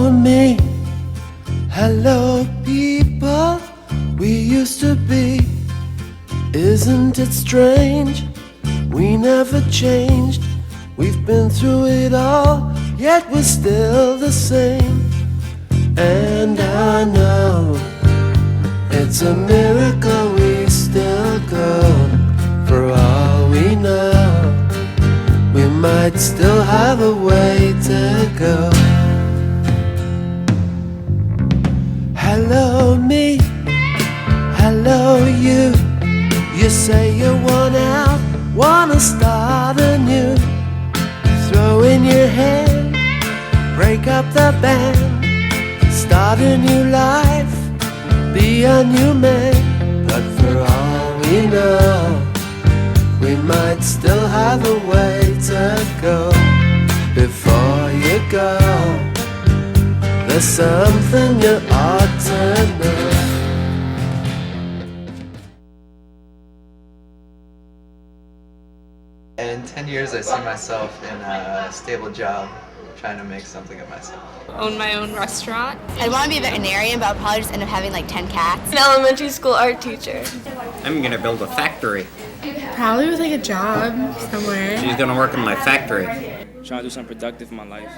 Hello me, hello people we used to be. Isn't it strange? We never changed. We've been through it all, yet we're still the same. And I know it's a miracle we still go. For all we know, we might still have a way to go. Hello me, hello you. You say you want out, wanna start anew. Throw in your hand, break up the band, start a new life, be a new man. But for all we know, we might still have a way to go. Before you go, there's something you ought to know. In 10 years, I see myself in a stable job, trying to make something of myself. Own my own restaurant. I want to be a veterinarian, but I'll probably just end up having like 10 cats. An elementary school art teacher. I'm gonna build a factory. Probably with like a job somewhere. She's gonna work in my factory. Trying to do something productive in my life.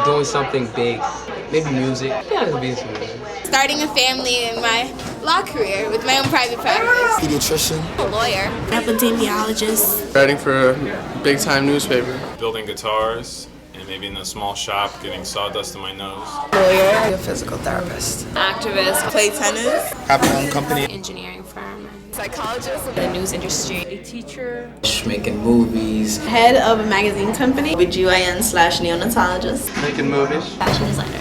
Doing something big, maybe music. Yeah, it'll be some music. Starting a family in my law career with my own private practice. Pediatrician, A lawyer. Epidemiologist. Writing for a big-time newspaper. Building guitars, and maybe in a small shop getting sawdust in my nose. Lawyer, a physical therapist. Activist. Play tennis. Have my own company. Engineering firm. Psychologist. In the news industry. A teacher. Making movies. Head of a magazine company. OBGYN/neonatologist. Making movies. Fashion designer.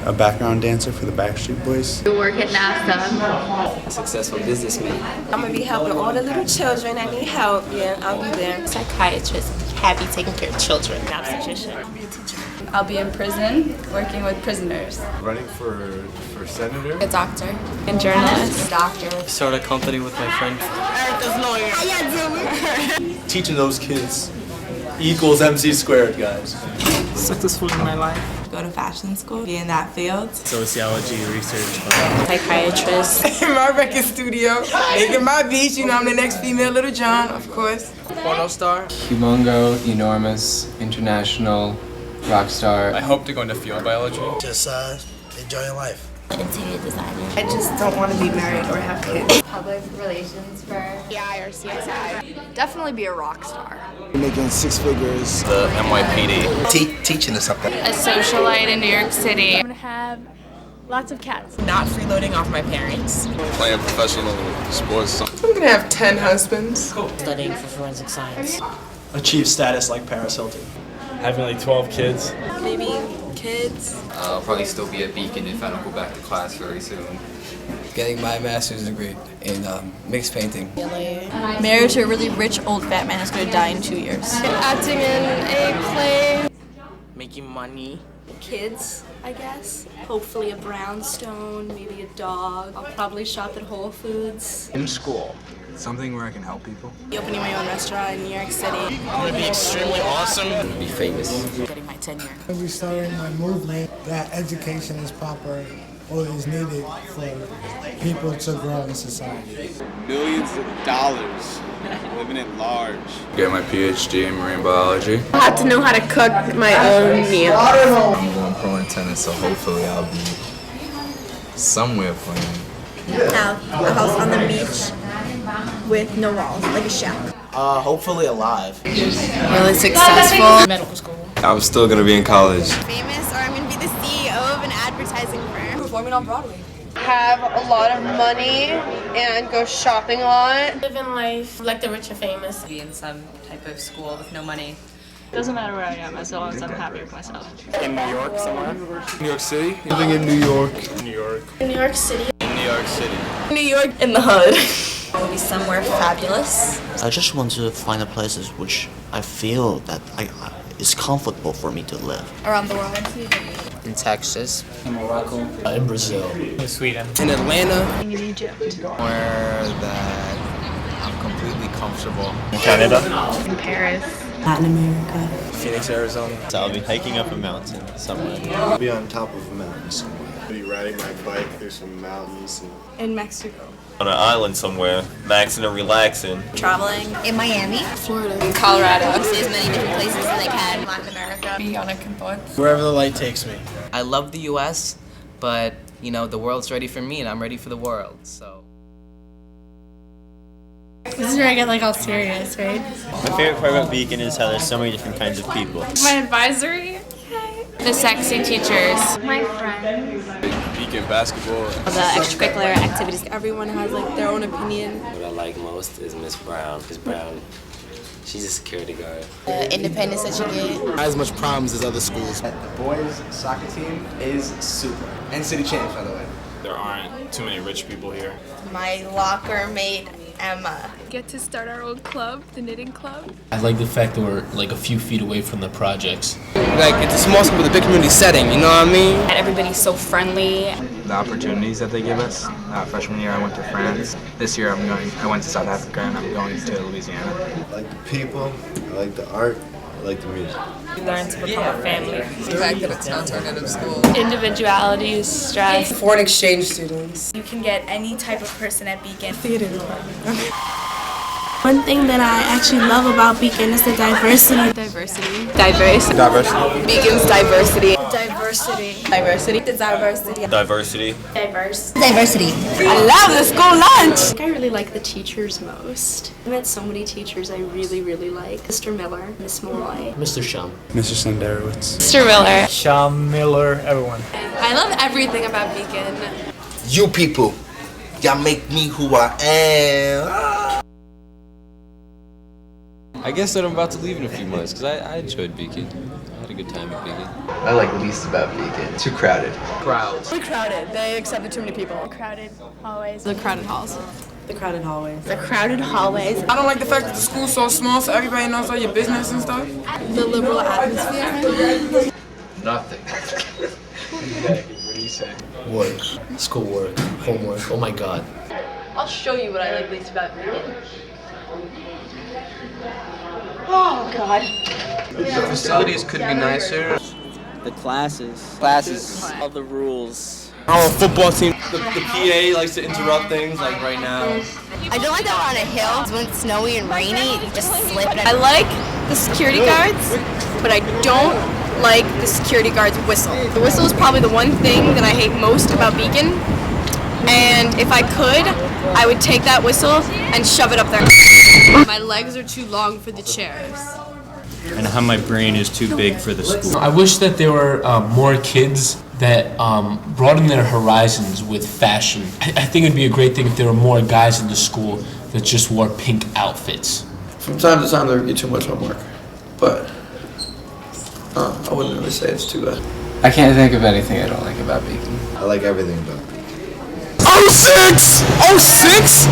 A background dancer for the Backstreet Boys. I work at NASA. Successful businessman. I'm gonna be helping all the little children that need help. Yeah, I'll be there. Psychiatrist. Happy taking care of children. Obstetrician. I'll be a teacher. I'll be in prison working with prisoners. Running for senator. A doctor. And journalist. Doctor. Start a company with my friend. Erica's lawyer. How y'all doing? Teaching those kids equals MC squared, guys. Successful in my life. Go to fashion school. Be in that field. Sociology, research. Psychiatrist. In my record studio, making my beats, you know, I'm the next female Little John, of course. Porno star. Humongo, enormous, international, rock star. I hope to go into field biology. just enjoy life. Interior designer. I just don't want to be married or have kids. Public relations for AI or CSI. definitely be a rock star. Making 6 figures. The NYPD. Teaching us something. A socialite in New York City. I'm gonna have lots of cats. Not freeloading off my parents. Playing professional sports. I'm gonna have 10 husbands. Studying for forensic science. Achieve status like Paris Hilton. Having like 12 kids. Maybe kids. I'll probably still be a beacon if I don't go back to class very soon. Getting my master's degree in mixed painting. Married to a really rich old fat man who's gonna die in 2 years. Acting in a play. Making money. Kids, I guess. Hopefully a brownstone, maybe a dog. I'll probably shop at Whole Foods. In school. Something where I can help people. Be opening my own restaurant in New York City. I'm gonna be extremely awesome. Be famous. Getting my tenure. I'll be starting my movement that education is proper or is needed for people to grow in society. Millions of dollars. Living at large. Get my PhD in marine biology. I have to know how to cook my own meal. I'm going pro in tennis, so hopefully I'll be somewhere playing. Have a house on the beach with no walls, like a shack. Hopefully alive. Really successful. Medical school. I'm still gonna be in college. Famous, or I'm gonna be the CEO of an advertising firm. Performing on Broadway. Have a lot of money and go shopping a lot. Living life like the rich and famous. Be in some type of school with no money. Doesn't matter where I am, as long as I'm happy with myself. In New York somewhere. New York City. Living in New York. New York. New York City. New York City. New York in the hood. I'll be somewhere fabulous. I just want to find a places which I feel that it's comfortable for me to live. Around the world. In Texas. In Morocco. In Brazil. In Sweden. In Atlanta. In Egypt. Where that I'm completely comfortable. In Canada. In Paris. Latin America. Phoenix, Arizona. So I'll be hiking up a mountain somewhere. I'll be on top of a mountain somewhere. I'll be riding my bike through some mountains. In Mexico. On an island somewhere, maxing and relaxing. Traveling In Miami. Florida. In Colorado. See as many different places as I can in Latin America. Be on a campus. Wherever the light takes me. I love the U.S., but, you know, the world's ready for me and I'm ready for the world, so. This is where I get like all serious, right? My favorite part about Beacon is how there's so many different kinds of people. My advisory. The sexy teachers. My friend. Beacon basketball. The extracurricular activities. Everyone has like their own opinion. What I like most is Miss Brown. Miss Brown, she's a security guard. The independence that you get. Not as much problems as other schools. The boys' soccer team is super. And city champs, by the way. There aren't too many rich people here. My locker mate, Emma. Get to start our old club, the knitting club. I like the fact that we're like a few feet away from the projects. Like, it's a small school with a big community setting, you know what I mean? Everybody's so friendly. The opportunities that they give us. Freshman year I went to France. This year I went to South Africa and I'm going to Louisiana. I like the people, I like the art, I like the music. You learn to become a family. The fact that it's an alternative school. Individuality, stress. Foreign exchange students. You can get any type of person at Beacon. Theater department. One thing that I actually love about Beacon is the diversity. Diversity. Beacon's diversity. Diversity. Diversity. The diversity. Diversity. Diverse. Diversity. I love the school lunch. I really like the teachers most. I met so many teachers I really, really like. Mr. Miller, Miss Malloy. Mr. Shum. Mr. Senderowitz. Mr. Miller. Sean Miller, everyone. I love everything about Beacon. You people, y'all make me who I am. I guess that I'm about to leave in a few months because I enjoyed Beacon. I had a good time at Beacon. I like least about Beacon. Too crowded. Crowds. Really crowded. They accepted too many people. Crowded hallways. The crowded halls. The crowded hallways. The crowded hallways. I don't like the fact that the school's so small so everybody knows all your business and stuff. The liberal atmosphere. Nothing. What do you say? Work. Schoolwork. Homework. Oh my god. I'll show you what I like least about Beacon. Oh, God. The facilities could be nicer. The classes. All the rules. On a football team, the PA likes to interrupt things like right now. I don't like that we're on a hill. When it's snowy and rainy, you just slip. I like the security guards, but I don't like the security guard's whistle. The whistle is probably the one thing that I hate most about Beacon. And if I could, I would take that whistle and shove it up there. My legs are too long for the chairs. And how my brain is too big for the school. I wish that there were more kids that broaden their horizons with fashion. I think it'd be a great thing if there were more guys in the school that just wore pink outfits. From time to time there would be too much homework, but I wouldn't really say it's too bad. I can't think of anything I don't like about Beacon. I like everything about Beacon. 06! 06!